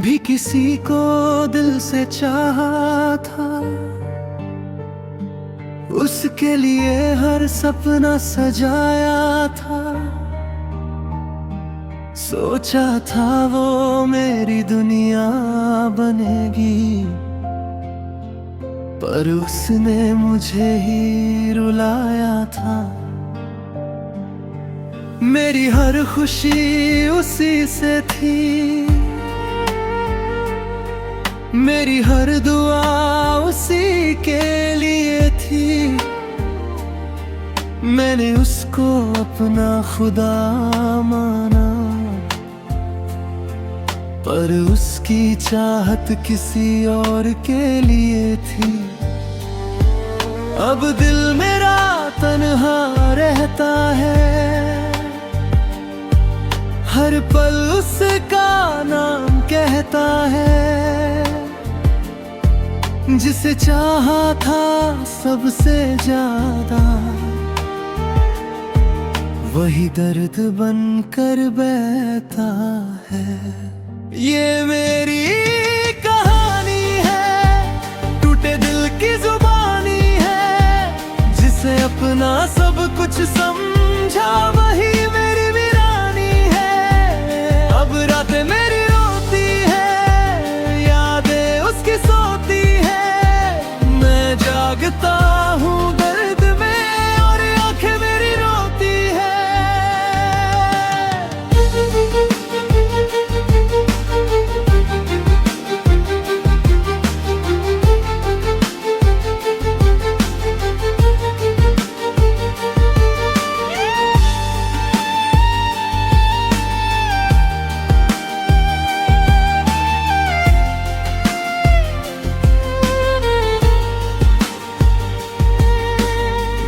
भी किसी को दिल से चाहा था, उसके लिए हर सपना सजाया था। सोचा था वो मेरी दुनिया बनेगी, पर उसने मुझे ही रुलाया था। मेरी हर खुशी उसी से थी, मेरी हर दुआ उसी के लिए थी। मैंने उसको अपना खुदा माना, पर उसकी चाहत किसी और के लिए थी। अब दिल मेरा तन्हा रहता है, हर पल उसका नाम कहता है। जिसे चाहा था सबसे ज्यादा, वही दर्द बनकर बहता है। ये मेरी कहानी है, टूटे दिल की जुबानी है। जिसे अपना सब कुछ समझा, वही मेरी वीरानी है। अब रातें मेरी रोती है, यादें उसकी सोती है। मैं जागता हूँ दर्द में, और आंखें मेरी रोती है।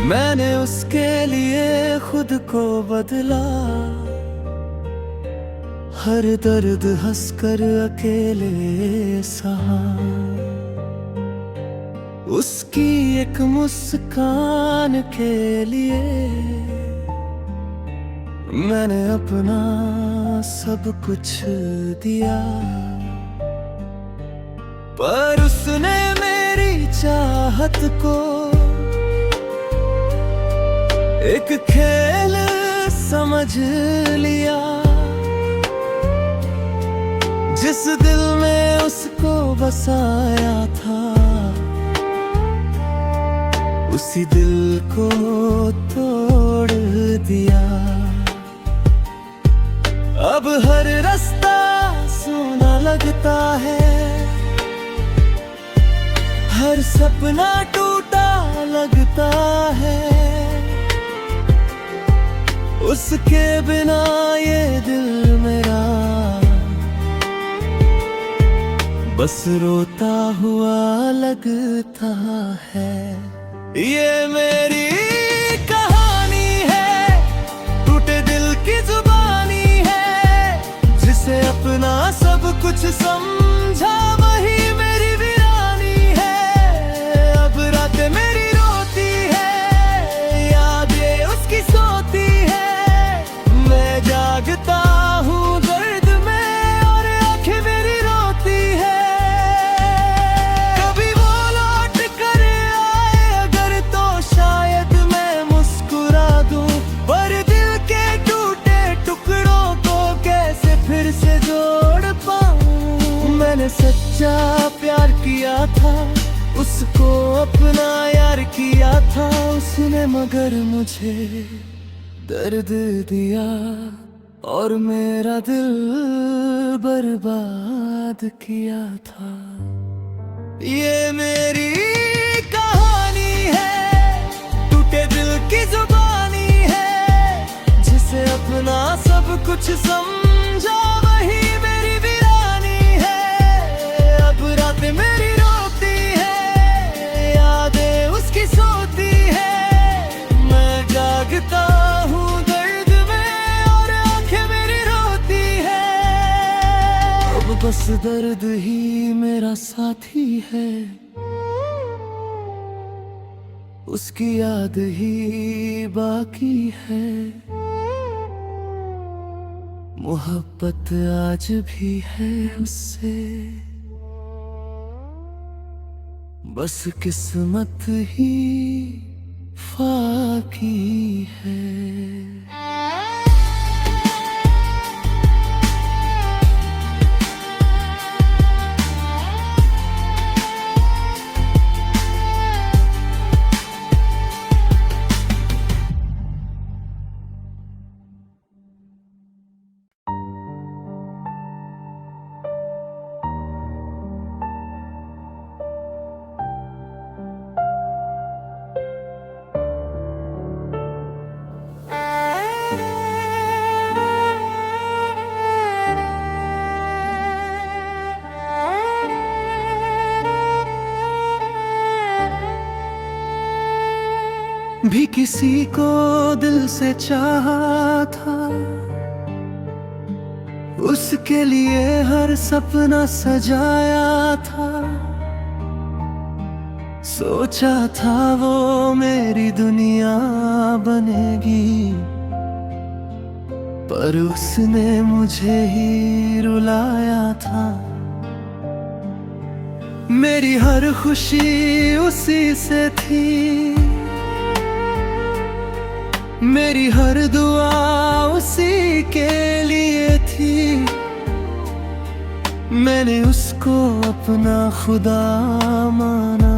मैंने उसके लिए खुद को बदला, हर दर्द हंसकर अकेले सहा। उसकी एक मुस्कान के लिए मैंने अपना सब कुछ दिया। पर उसने मेरी चाहत को एक खेल समझ लिया। जिस दिल में उसको बसाया था, उसी दिल को तोड़ दिया। अब हर रास्ता सूना लगता है, हर सपना टूटा लगता है। उसके बिना ये दिल मेरा बस रोता हुआ लगता है। ये मेरी कहानी है, टूटे दिल की जुबानी है। जिसे अपना सब कुछ समझा, वही मेरी वीरानी है। अब रातें मेरी रोती है, यादें उसकी सोती है। मैं जागता हूँ दर्द में, और आंखें मेरी रोती है। कभी वो लौट कर आए अगर, तो शायद मैं मुस्कुरा दूं। पर दिल के टूटे टुकड़ों को कैसे फिर से जोड़ पाऊं। मैंने सच्चा प्यार किया था, उसको अपना यार किया था उसने, मगर मुझे दर्द दिया और मेरा दिल बर्बाद किया था। ये मेरी कहानी है, टूटे दिल की जुबानी है। जिसे अपना सब कुछ समझा, वही मेरी वीरानी है। अब रातें मेरी रोती है, यादें उसकी सोती है। मैं जागता बस दर्द ही मेरा साथी है, उसकी याद ही बाकी है। मोहब्बत आज भी है उससे, बस किस्मत ही फाकी है। भी किसी को दिल से चाहा था, उसके लिए हर सपना सजाया था। सोचा था वो मेरी दुनिया बनेगी, पर उसने मुझे ही रुलाया था। मेरी हर खुशी उसी से थी, मेरी हर दुआ उसी के लिए थी। मैंने उसको अपना खुदा माना,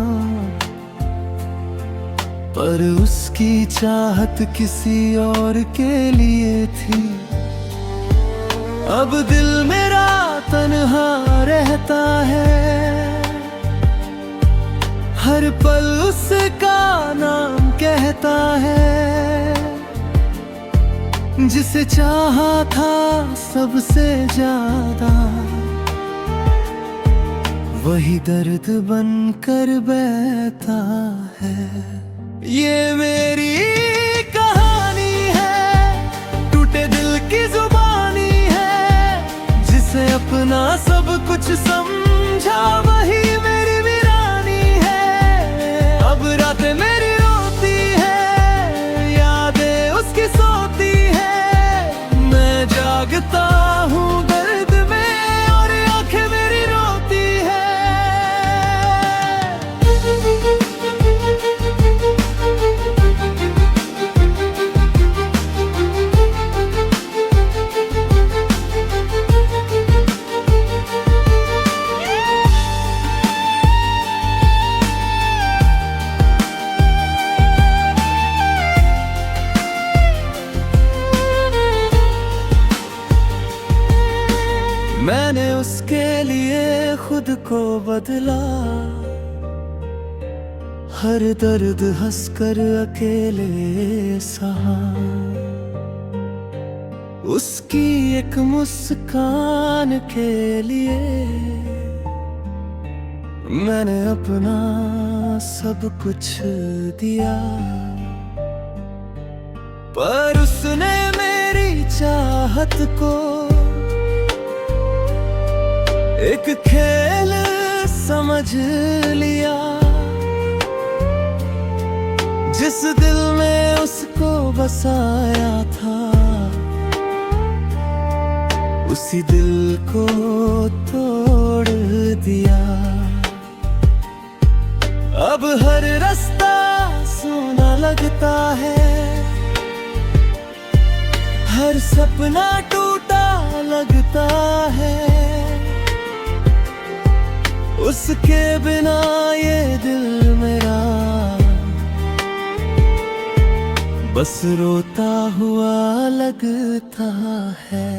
पर उसकी चाहत किसी और के लिए थी। अब दिल मेरा तन्हा रहता है, हर पल उसका नाम कहता है। जिसे चाहा था सबसे ज्यादा, वही दर्द बनकर बहता है। ये मेरी कहानी है, टूटे दिल की जुबानी है। जिसे अपना सब कुछ समझा, वही मेरी वीरानी है। अब रातें मेरी रोती है, यादें उसकी सोती है। मैं जागता हूँ दर्द में, और आंखें मेरी रोती है। मैंने उसके लिए खुद को बदला, हर दर्द हंसकर अकेले सहा। उसकी एक मुस्कान के लिए मैंने अपना सब कुछ दिया, पर उसने मेरी चाहत को एक खेल समझ लिया। जिस दिल में उसको बसाया था, उसी दिल को तोड़ दिया। अब हर रास्ता सूना लगता है, हर सपना टूटा लगता है। उसके बिना ये दिल मेरा बस रोता हुआ लगता है।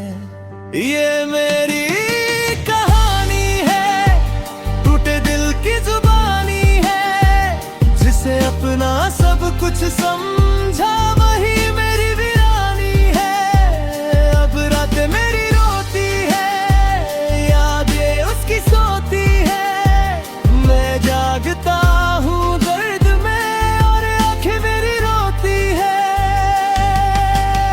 ये मेरी कहानी है, टूटे दिल की जुबानी है। जिसे अपना सब कुछ समझा, वही मेरी वीरानी है। अब रातें मेरी रोती है, यादें उसकी सोती है। मैं जागता हूँ दर्द में, और आंखें मेरी रोती है।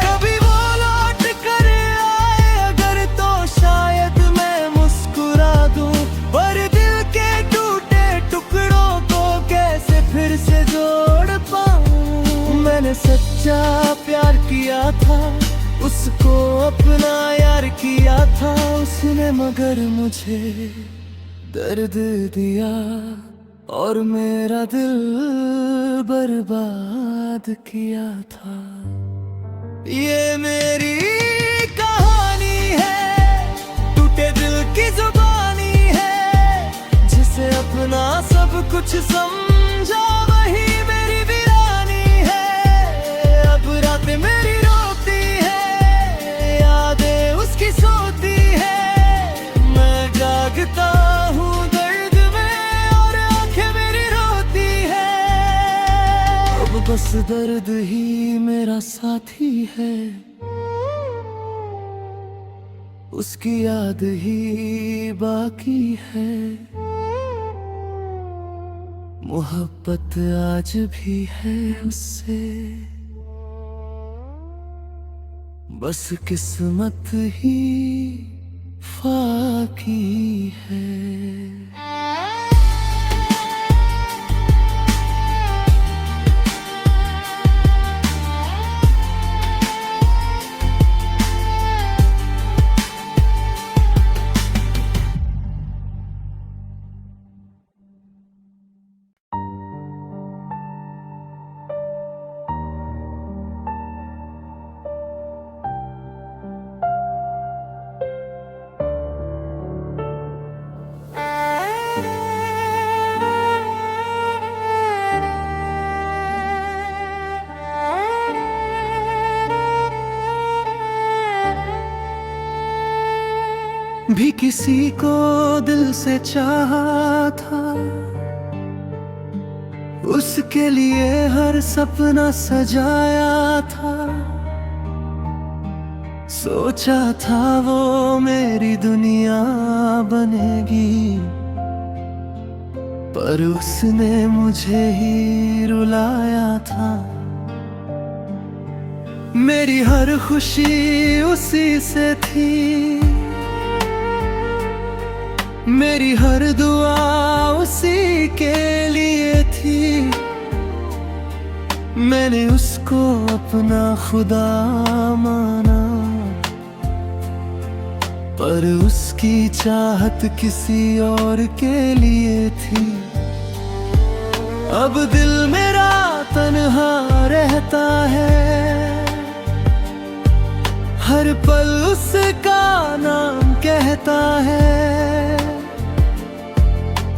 कभी वो लौट कर आए अगर, तो शायद मैं मुस्कुरा दूं। पर दिल के टूटे टुकड़ों को कैसे फिर से जोड़ पाऊं। मैंने सच्चा प्यार किया था, उस उसको अपना यार किया था उसने, मगर मुझे दर्द दिया और मेरा दिल बर्बाद किया था। ये मेरी कहानी है, टूटे दिल की जुबानी है, जिसे अपना सब कुछ समझा वही मेरी वीरानी है। अब रातें मेरी रोती है, यादें उसकी सोती है, मैं जागता हूँ दर्द में और आंखें मेरी रोती है। अब बस दर्द ही मेरा साथी है, उसकी याद ही बाकी है। मोहब्बत आज भी है उससे, बस किस्मत ही फाकी है। भी किसी को दिल से चाहा था, उसके लिए हर सपना सजाया था। सोचा था वो मेरी दुनिया बनेगी, पर उसने मुझे ही रुलाया था। मेरी हर खुशी उसी से थी, मेरी हर दुआ उसी के लिए थी। मैंने उसको अपना खुदा माना, पर उसकी चाहत किसी और के लिए थी। अब दिल मेरा तन्हा रहता है, हर पल उसका नाम कहता है।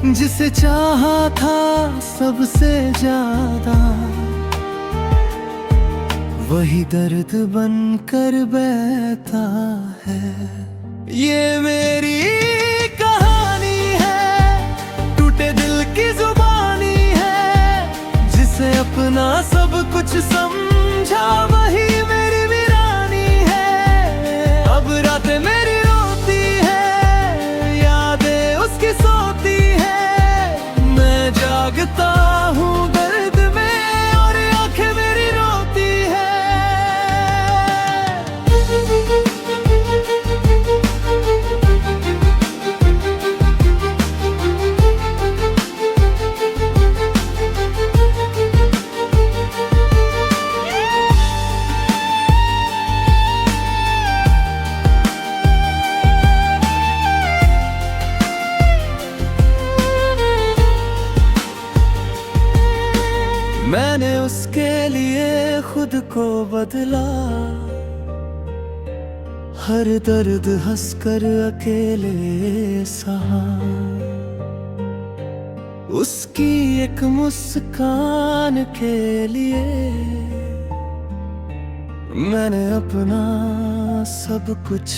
जिसे चाहा था सबसे ज्यादा, वही दर्द बनकर बहता है। ये मेरी कहानी है, टूटे दिल की जुबानी है, जिसे अपना सब कुछ समझा वही मेरी वीरानी है। अब रातें मेरी रोती है, यादें उसकी सोती है, मैं जागता हूँ दर्द में और आंखें मेरी रोती है। मैंने उसके लिए खुद को बदला, हर दर्द हंसकर अकेले सहा। उसकी एक मुस्कान के लिए मैंने अपना सब कुछ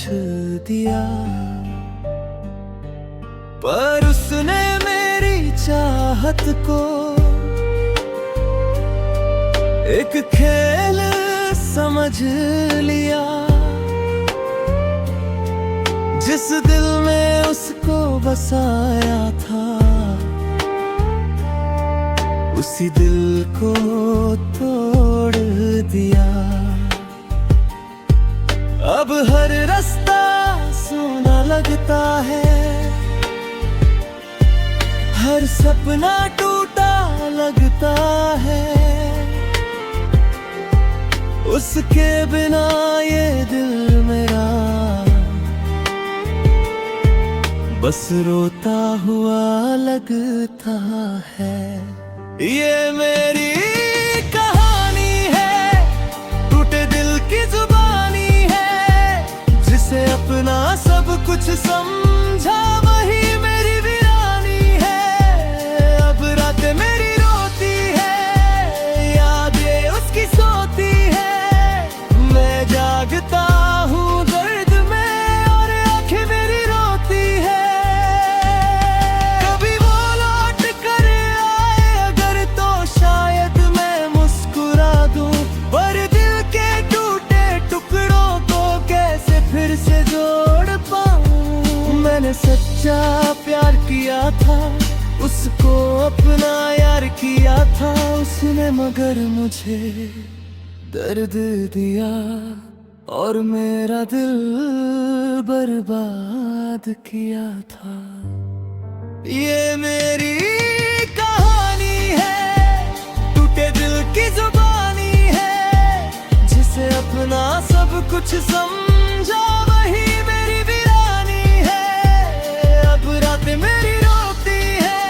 दिया, पर उसने मेरी चाहत को एक खेल समझ लिया। जिस दिल में उसको बसाया था, उसी दिल को तोड़ दिया। अब हर रास्ता सोना लगता है, हर सपना टूटा लगता है। उसके बिना ये दिल मेरा बस रोता हुआ लगता है। ये मेरी कहानी है, टूटे दिल की जुबानी है, जिसे अपना सब कुछ समझा वही मेरी वीरानी है। अब रातें मेरी रोती है, यादें उसकी सोती है, मैं जागता हूँ दर्द में और आंखें मेरी रोती है। कभी वो लौट कर आए अगर तो शायद मैं मुस्कुरा दूं, पर दिल के टूटे टुकड़ों को कैसे फिर से जोड़ पाऊं। मैंने सच्चा प्यार किया था, उसको अपना यार किया था उसने, मगर मुझे दर्द दिया और मेरा दिल बर्बाद किया था। ये मेरी कहानी है, टूटे दिल की जुबानी है, जिसे अपना सब कुछ समझा वही मेरी वीरानी है। अब रातें मेरी रोती है,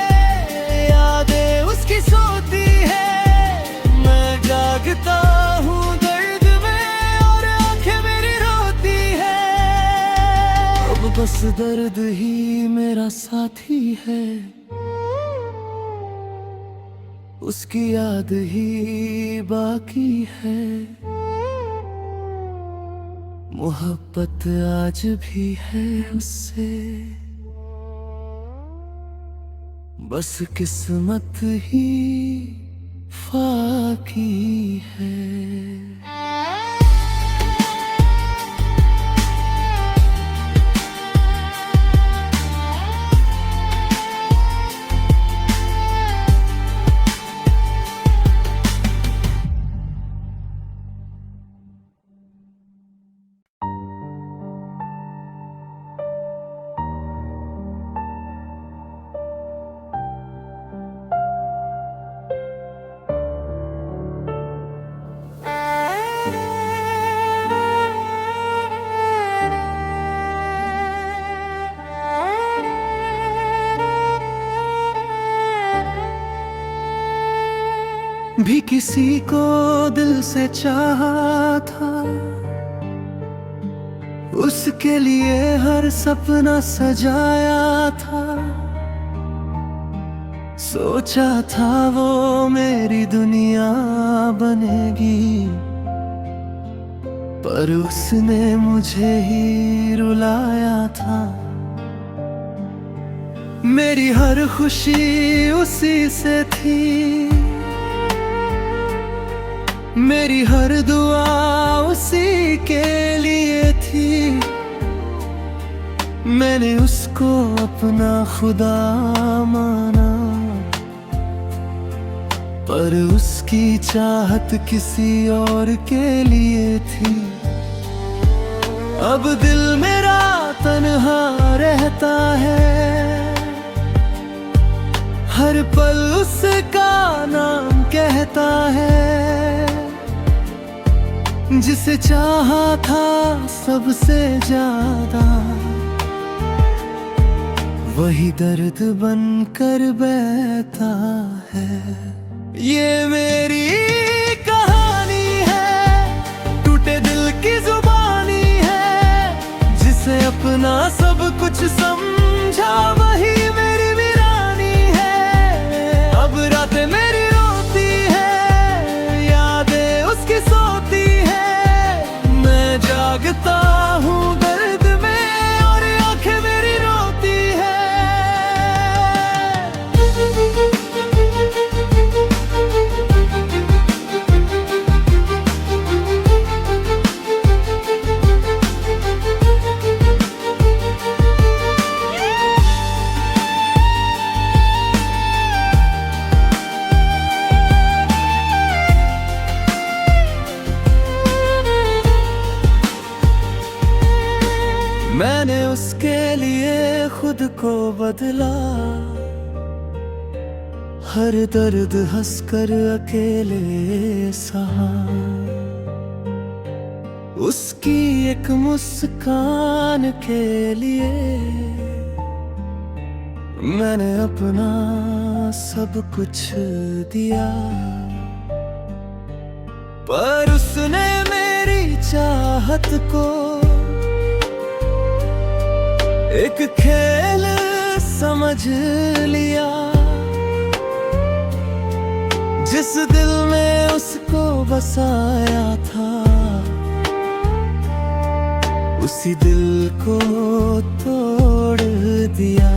यादें उसकी सोती है, मैं जागता हूँ दर्द में और आंखें मेरी रोती है। अब बस दर्द ही मेरा साथी है, उसकी याद ही बाकी है। मोहब्बत आज भी है उससे, बस किस्मत ही फाकी है। भी किसी को दिल से चाहा था, उसके लिए हर सपना सजाया था। सोचा था वो मेरी दुनिया बनेगी, पर उसने मुझे ही रुलाया था। मेरी हर खुशी उसी से थी, मेरी हर दुआ उसी के लिए थी। मैंने उसको अपना खुदा माना, पर उसकी चाहत किसी और के लिए थी। अब दिल मेरा तन्हा रहता है, हर पल उसका नाम कहता है। जिसे चाहा था सबसे ज्यादा, वही दर्द बनकर बहता है। ये मेरी कहानी है, टूटे दिल की जुबानी है, जिसे अपना सब कुछ समझा वही मेरी वीरानी है। अब रातें मेरी रोती है, यादें उसकी सोती है, मैं जागता हूँ दर्द में और आंखें मेरी रोती है। मैंने उसके लिए खुद को बदला, हर दर्द हंसकर अकेले सहा। उसकी एक मुस्कान के लिए मैंने अपना सब कुछ दिया, पर उसने मेरी चाहत को एक खेल समझ लिया। जिस दिल में उसको बसाया था, उसी दिल को तोड़ दिया।